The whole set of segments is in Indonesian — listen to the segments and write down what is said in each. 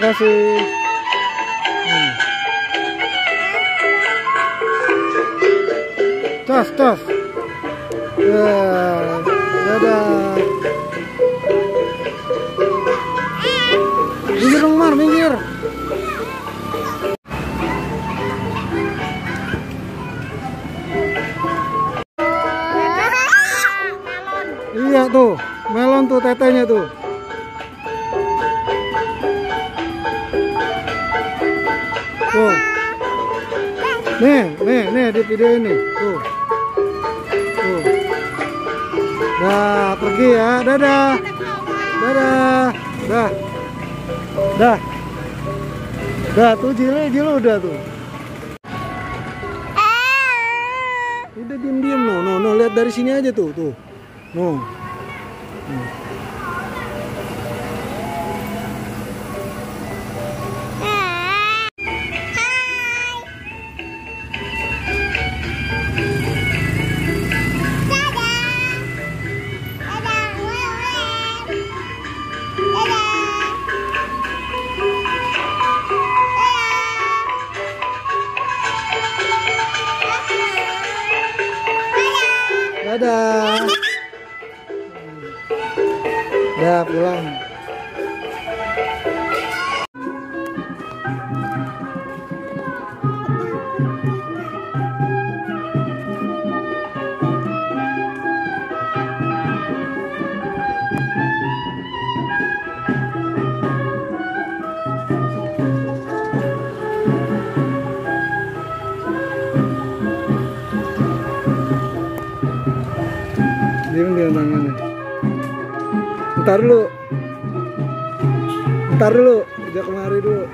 kasih. Cos, cos. Ya, dadah. Minggir dong, Mar, minggir. Iya tuh, melon tuh tetenya tuh. Tuh. Nih di video ini. Tuh. Tuh. Dah, pergi ya. Dadah. Dadah. Dah. Dah. Dah tuh Jilu udah tuh. Udah diem-diem no, lihat dari sini aja tuh. No. Dadah. Dah pulang. Dia tangannya. Ntar dulu, ajak kemari dulu.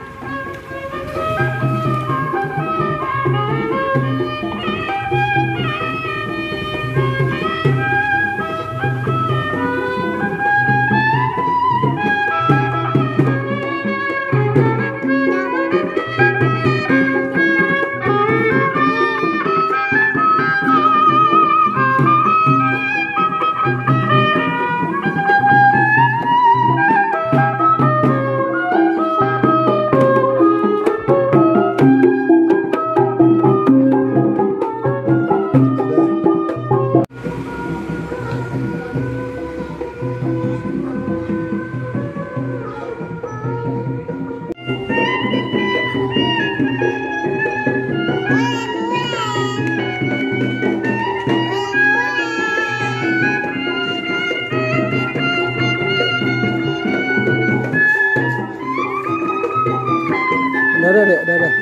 Dadah, Dek, dadah.